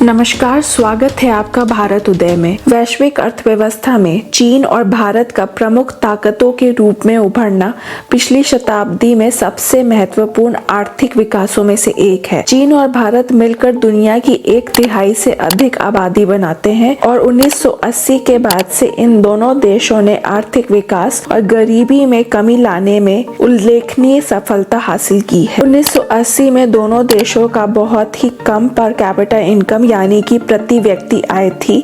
नमस्कार, स्वागत है आपका भारत उदय में। वैश्विक अर्थव्यवस्था में चीन और भारत का प्रमुख ताकतों के रूप में उभरना पिछली शताब्दी में सबसे महत्वपूर्ण आर्थिक विकासों में से एक है। चीन और भारत मिलकर दुनिया की 1/3 से अधिक आबादी बनाते हैं और 1980 के बाद से इन दोनों देशों ने आर्थिक विकास और गरीबी में कमी लाने में उल्लेखनीय सफलता हासिल की है। 1980 में दोनों देशों का बहुत ही कम पर कैपिटा इनकम यानी कि प्रति व्यक्ति आय थी।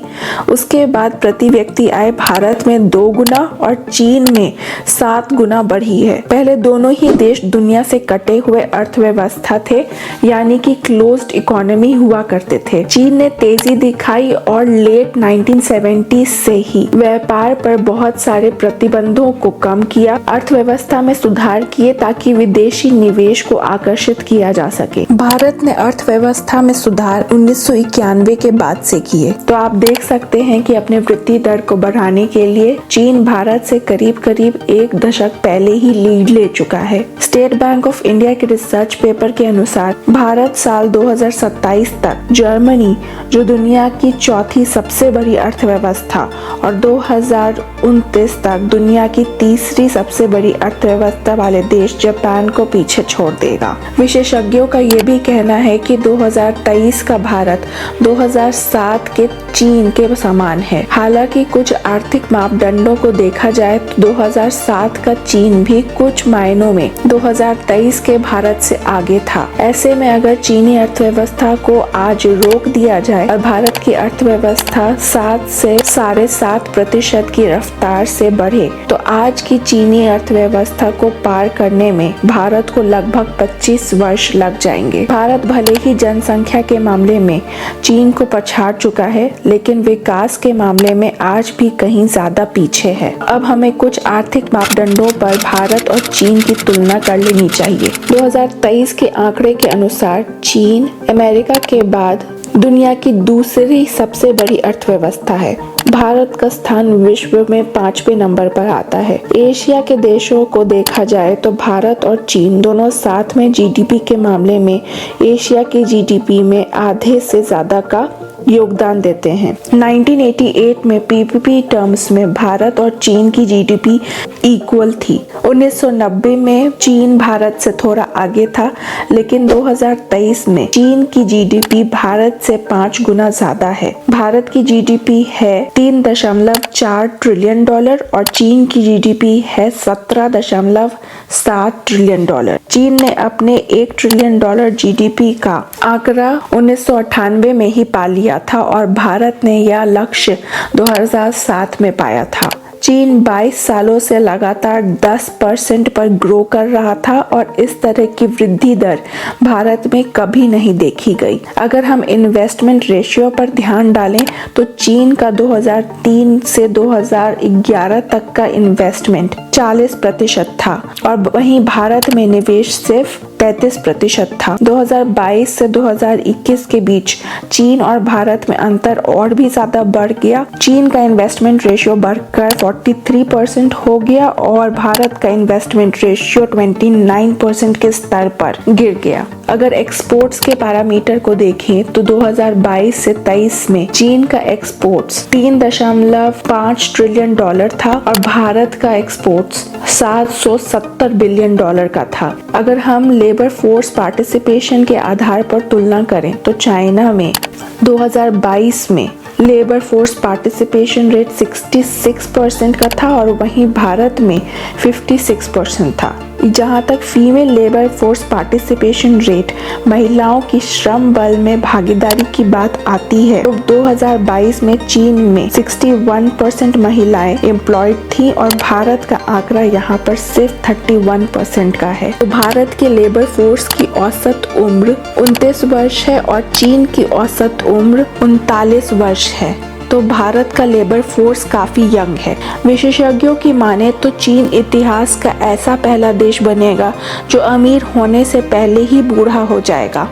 उसके बाद प्रति व्यक्ति आय भारत में 2 गुना और चीन में 7 गुना बढ़ी है। पहले दोनों ही देश दुनिया से कटे हुए अर्थव्यवस्था थे, यानी कि क्लोज्ड इकोनॉमी हुआ करते थे। चीन ने तेजी दिखाई और लेट 1970 से ही व्यापार पर बहुत सारे प्रतिबंधों को कम किया, अर्थव्यवस्था में सुधार किए ताकि विदेशी निवेश को आकर्षित किया जा सके। भारत ने अर्थव्यवस्था में सुधार 1991 के बाद से किए। तो आप देख सकते हैं कि अपने वृद्धि दर को बढ़ाने के लिए चीन भारत से करीब 1 दशक पहले ही लीड ले चुका है। स्टेट बैंक ऑफ इंडिया के रिसर्च पेपर के अनुसार भारत साल 2027 तक जर्मनी, जो दुनिया की चौथी सबसे बड़ी अर्थव्यवस्था, और 2029 तक दुनिया की तीसरी सबसे बड़ी अर्थव्यवस्था वाले देश जापान को पीछे छोड़ देगा। विशेषज्ञों का ये भी कहना है कि 2023 का भारत 2007 के चीन के समान है। हालांकि कुछ आर्थिक मापदंडों को देखा जाए तो 2007 का चीन भी कुछ मायनों में 2023 के भारत से आगे था। ऐसे में अगर चीनी अर्थव्यवस्था को आज रोक दिया जाए और भारत की अर्थव्यवस्था 7 से 7.5% की रफ्तार से बढ़े तो आज की चीनी अर्थव्यवस्था को पार करने में भारत को लगभग 25 वर्ष लग जाएंगे। भारत भले ही जनसंख्या के मामले में चीन को पछाड़ चुका है, लेकिन विकास के मामले में आज भी कहीं ज्यादा पीछे है। अब हमें कुछ आर्थिक मापदंडों पर भारत और चीन की तुलना कर लेनी चाहिए। 2023 के आंकड़े के अनुसार चीन अमेरिका के बाद दुनिया की दूसरी सबसे बड़ी अर्थव्यवस्था है। भारत का स्थान विश्व में 5वें नंबर पर आता है। एशिया के देशों को देखा जाए तो भारत और चीन दोनों साथ में जीडीपी के मामले में एशिया की जीडीपी में आधे से ज्यादा का योगदान देते हैं। 1988 में पीपीपी टर्म्स में भारत और चीन की जीडीपी इक्वल थी। 1990 में चीन भारत से थोड़ा आगे था, लेकिन 2023 में चीन की जीडीपी भारत से 5 गुना ज्यादा है। भारत की जीडीपी है $3.4 ट्रिलियन और चीन की जीडीपी है $17.7 ट्रिलियन। चीन ने अपने $1 ट्रिलियन जीडीपी का आंकड़ा 1998 में ही पा लिया था और भारत ने यह लक्ष्य 2007 में पाया था। चीन 22 सालों से लगातार 10% पर ग्रो कर रहा था और इस तरह की वृद्धि दर भारत में कभी नहीं देखी गई। अगर हम इन्वेस्टमेंट रेशियो पर ध्यान डालें तो चीन का 2003 से 2011 तक का इन्वेस्टमेंट 40% था और वहीं भारत में निवेश सिर्फ 35% था। 2022 से 2021 के बीच चीन और भारत में अंतर और भी ज्यादा बढ़ गया। चीन का इन्वेस्टमेंट रेशियो बढ़कर 43% हो गया और भारत का इन्वेस्टमेंट रेशियो 29% के स्तर पर गिर गया। अगर एक्सपोर्ट्स के पैरामीटर को देखें तो 2022 से 23 में चीन का एक्सपोर्ट्स $3.5 ट्रिलियन था और भारत का एक्सपोर्ट्स $770 बिलियन का था। अगर हम लेबर फोर्स पार्टिसिपेशन के आधार पर तुलना करें तो चाइना में 2022 में लेबर फोर्स पार्टिसिपेशन रेट 66% का था और वहीं भारत में 56% था। जहां तक female labour force participation rate, महिलाओं की श्रम बल में भागीदारी की बात आती है तो 2022 में चीन में 61% महिलाएं एम्प्लॉयड थी और भारत का आंकड़ा यहां पर सिर्फ 31% का है। तो भारत के लेबर फोर्स की औसत उम्र 29 वर्ष है और चीन की औसत उम्र 39 वर्ष है। तो भारत का लेबर फोर्स काफी यंग है। विशेषज्ञों की माने तो चीन इतिहास का ऐसा पहला देश बनेगा जो अमीर होने से पहले ही बूढ़ा हो जाएगा।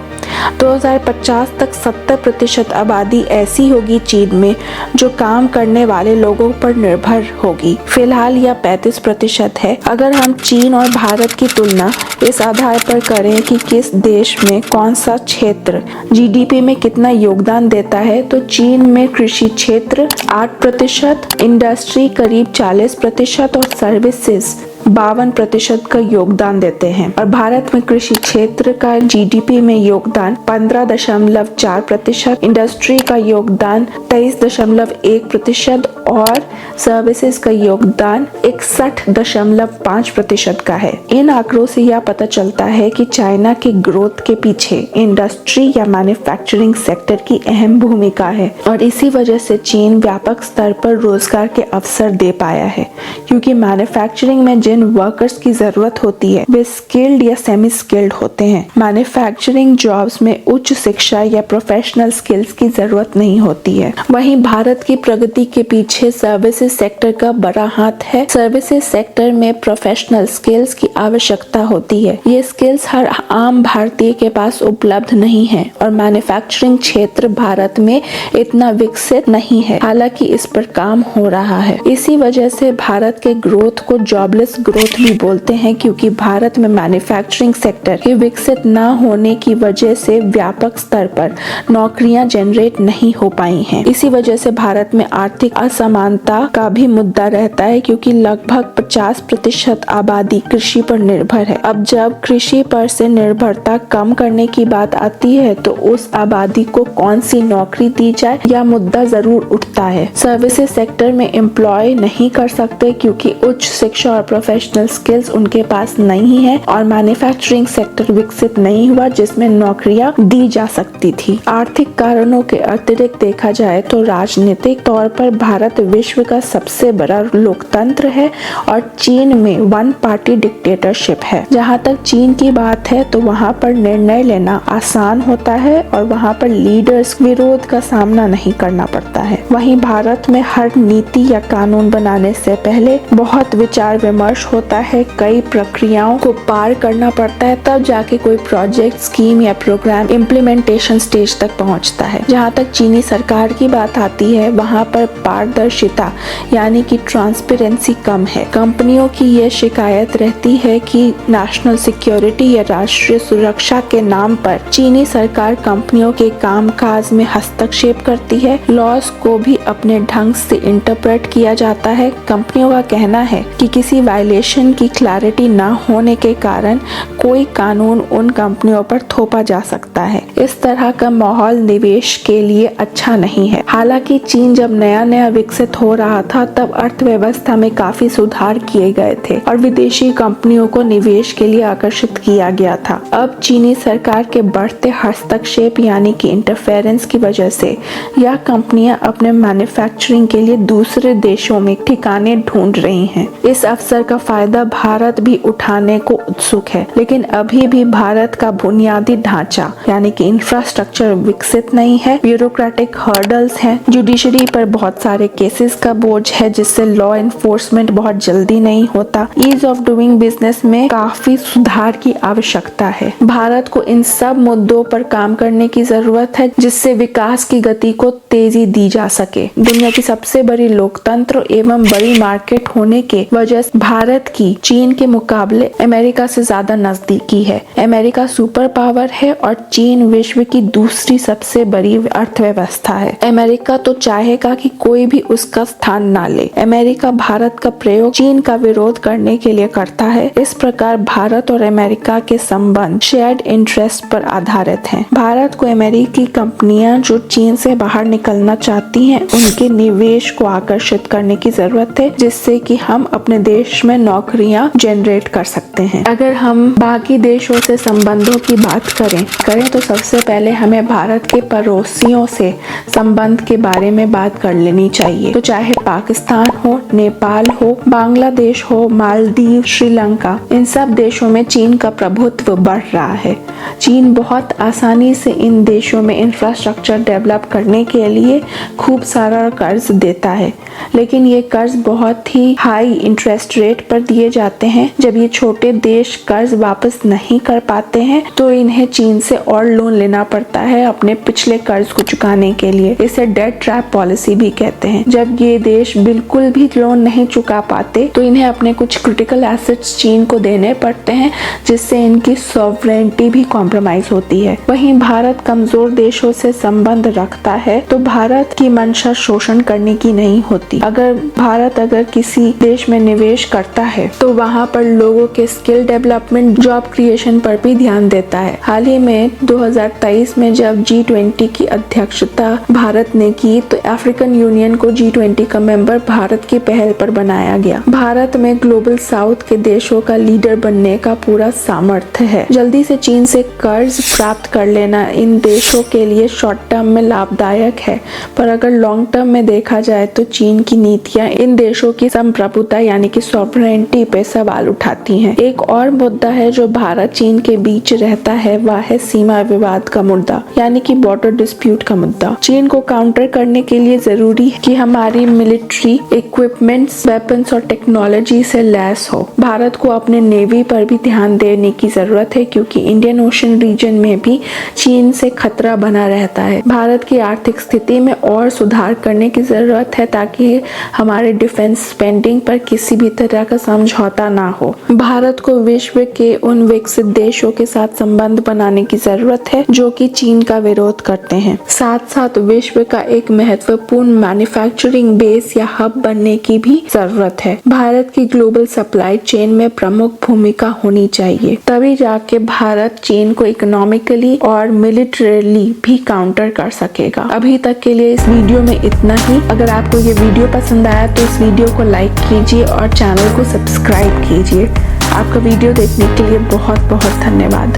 2050 तक 70% आबादी ऐसी होगी चीन में जो काम करने वाले लोगों पर निर्भर होगी। फिलहाल यह 35% है। अगर हम चीन और भारत की तुलना इस आधार पर करें कि किस देश में कौन सा क्षेत्र जीडीपी में कितना योगदान देता है, तो चीन में कृषि क्षेत्र 8%, इंडस्ट्री करीब 40% और सर्विसेज 52% का योगदान देते हैं। और भारत में कृषि क्षेत्र का जीडीपी में योगदान 15.4%, इंडस्ट्री का योगदान 23.1% और सर्विसेज का योगदान 61.5% का है। इन आंकड़ों से यह पता चलता है कि चाइना के ग्रोथ के पीछे इंडस्ट्री या मैन्युफैक्चरिंग सेक्टर की अहम भूमिका है और इसी वजह से चीन व्यापक स्तर पर रोजगार के अवसर दे पाया है, क्योंकि मैन्युफैक्चरिंग में जिन वर्कर्स की जरूरत होती है वे स्किल्ड या सेमी स्किल्ड होते हैं। मैन्युफैक्चरिंग जॉब्स में उच्च शिक्षा या प्रोफेशनल स्किल्स की जरूरत नहीं होती है। वहीं भारत की प्रगति के पीछे सर्विसेज सेक्टर का बड़ा हाथ है। सर्विसेज सेक्टर में प्रोफेशनल स्किल्स की आवश्यकता होती है। ये स्किल्स हर आम भारतीय के पास उपलब्ध नहीं है और मैन्युफैक्चरिंग क्षेत्र भारत में इतना विकसित नहीं है, हालांकि इस पर काम हो रहा है। इसी वजह से भारत के ग्रोथ को जॉबलेस ग्रोथ भी बोलते हैं, क्योंकि भारत में मैन्युफैक्चरिंग सेक्टर के विकसित न होने की वजह से व्यापक स्तर पर नौकरियां जनरेट नहीं हो पाई हैं। इसी वजह से भारत में आर्थिक असमानता का भी मुद्दा रहता है, क्योंकि लगभग 50% आबादी कृषि पर निर्भर है। अब जब कृषि पर से निर्भरता कम करने की बात आती है तो उस आबादी को कौन सी नौकरी दी जाए, यह मुद्दा जरूर उठता है। सर्विसेज सेक्टर में एम्प्लॉय नहीं कर सकते क्योंकि उच्च शिक्षा और प्रोफेशनल स्किल्स उनके पास नहीं है और मैन्युफैक्चरिंग सेक्टर विकसित नहीं हुआ जिसमें नौकरियां दी जा सकती थी। आर्थिक कारणों के अतिरिक्त देखा जाए तो राजनीतिक तौर पर भारत विश्व का सबसे बड़ा लोकतंत्र है और चीन में वन पार्टी डिक्टेटरशिप है। जहाँ तक चीन की बात है तो वहाँ पर निर्णय लेना आसान होता है और वहाँ पर लीडर्स विरोध का सामना नहीं करना पड़ता है। वहीं भारत में हर नीति या कानून बनाने से पहले बहुत विचार विमर्श होता है, कई प्रक्रियाओं को पार करना पड़ता है, तब जाके कोई प्रोजेक्ट, स्कीम या प्रोग्राम इम्प्लीमेंटेशन स्टेज तक पहुंचता है। जहां तक चीनी सरकार की बात आती है वहां पर पारदर्शिता यानी कि ट्रांसपेरेंसी कम है। कंपनियों की यह शिकायत रहती है कि नेशनल सिक्योरिटी या राष्ट्रीय सुरक्षा के नाम पर चीनी सरकार कंपनियों के कामकाज में हस्तक्षेप करती है। लॉज को भी अपने ढंग से इंटरप्रेट किया जाता है। कंपनियों का कहना है कि किसी वायलेशन की क्लैरिटी न होने के कारण कोई कानून उन कंपनियों पर थोपा जा सकता है। इस तरह का माहौल निवेश के लिए अच्छा नहीं है। हालांकि चीन जब नया नया विकसित हो रहा था तब अर्थव्यवस्था में काफी सुधार किए गए थे और विदेशी कंपनियों को निवेश के लिए आकर्षित किया गया था। अब चीनी सरकार के बढ़ते हस्तक्षेप यानी कि इंटरफेरेंस की वजह से यह कंपनियां अपने मैन्युफैक्चरिंग के लिए दूसरे देशों में ठिकाने ढूंढ रही हैं। इस अवसर का फायदा भारत भी उठाने को उत्सुक है, लेकिन अभी भी भारत का बुनियादी ढांचा यानी कि इंफ्रास्ट्रक्चर विकसित नहीं है। ब्यूरोक्रेटिक हर्डल्स हैं, जुडिशरी पर बहुत सारे केसेस का बोझ है जिससे लॉ एनफोर्समेंट बहुत जल्दी नहीं होता। ईज ऑफ डूइंग बिजनेस में काफी सुधार की आवश्यकता है। भारत को इन सब मुद्दों पर काम करने की जरूरत है जिससे विकास की गति को तेजी दी जा सके। दुनिया की सबसे बड़ी लोकतंत्र एवं बड़ी मार्केट होने के वजह से भारत की चीन के मुकाबले अमेरिका से ज्यादा नजदीकी है। अमेरिका सुपर पावर है और चीन विश्व की दूसरी सबसे बड़ी अर्थव्यवस्था है। अमेरिका तो चाहेगा कि कोई भी उसका स्थान ना ले। अमेरिका भारत का प्रयोग चीन का विरोध करने के लिए करता है। इस प्रकार भारत और अमेरिका के संबंध शेयर्ड इंटरेस्ट पर आधारित हैं। भारत को अमेरिकी कंपनियां जो चीन से बाहर निकलना चाहती हैं उनके निवेश को आकर्षित करने की जरूरत है जिससे कि हम अपने देश में नौकरियां जनरेट कर सकते हैं। अगर हम बाकी देशों से संबंधों की बात करें तो सबसे पहले हमें भारत के पड़ोसियों से संबंध के बारे में बात कर लेनी चाहिए। तो चाहे पाकिस्तान हो, नेपाल हो, बांग्लादेश हो, मालदीव, श्रीलंका, इन सब देशों में चीन का प्रभुत्व बढ़ रहा है। चीन बहुत आसानी से इन देशों में इंफ्रास्ट्रक्चर डेवलप करने के लिए खूब सारा कर्ज देता है, लेकिन ये कर्ज बहुत ही हाई इंटरेस्ट रेट पर दिए जाते हैं। जब ये छोटे देश कर्ज वापस नहीं कर पाते हैं तो इन्हें चीन से और लोन लेना पड़ता है अपने पिछले कर्ज को चुकाने के लिए। इसे डेट ट्रैप पॉलिसी भी कहते हैं। जब ये देश बिल्कुल भी लोन नहीं चुका पाते तो इन्हें अपने कुछ क्रिटिकल एसेट्स चीन को देने पड़ते हैं, जिससे इनकी सॉवरेनिटी भी कॉम्प्रोमाइज होती है। वहीं भारत कमजोर देशों से संबंध रखता है तो भारत की मंशा शोषण करने की नहीं होती। भारत अगर किसी देश में निवेश करता है तो वहाँ पर लोगों के स्किल डेवलपमेंट, जॉब क्रिएशन पर भी ध्यान देता है। हाल ही में 2023 में जब G20 की अध्यक्षता भारत ने की तो अफ्रीकन यूनियन को G20 का मेंबर भारत की पहल पर बनाया गया। भारत में ग्लोबल साउथ के देशों का लीडर बनने का पूरा सामर्थ्य है। जल्दी से चीन से कर्ज प्राप्त कर लेना इन देशों के लिए शॉर्ट टर्म में लाभदायक है, पर अगर लॉन्ग टर्म में देखा जाए तो चीन की नीतियां इन देशों की संप्रभुता यानी कि सॉवरेनिटी पे सवाल उठाती हैं। एक और मुद्दा है जो भारत चीन के बीच रहता है, वह है सीमा विवाद का मुद्दा यानी कि बॉर्डर डिस्प्यूट का मुद्दा। चीन को काउंटर करने के लिए जरूरी है कि हमारी मिलिट्री इक्विपमेंट्स, वेपन्स और टेक्नोलॉजी से लैस हो। भारत को अपने नेवी पर भी ध्यान देने की जरूरत है, क्योंकि इंडियन ओशन रीजन में भी चीन से खतरा बना रहता है। भारत की आर्थिक स्थिति में और सुधार करने की जरूरत है ताकि हमारे डिफेंस स्पेंडिंग पर किसी भी तरह का समझौता ना हो। भारत को विश्व के उन विकसित देशों के साथ संबंध बनाने की जरूरत है जो कि चीन का विरोध करते हैं। साथ साथ विश्व का एक महत्वपूर्ण मैन्युफैक्चरिंग बेस या हब बनने की भी जरूरत है। भारत की ग्लोबल सप्लाई चेन में प्रमुख भूमिका होनी चाहिए, तभी जाके भारत चीन को इकोनॉमिकली और मिलिटरीली भी काउंटर कर सकेगा। अभी तक के लिए इस वीडियो में इतना ही। अगर आपको ये वीडियो पसंद आया तो इस वीडियो को लाइक कीजिए और चैनल को सब्सक्राइब कीजिए। आपका वीडियो देखने के लिए बहुत बहुत धन्यवाद।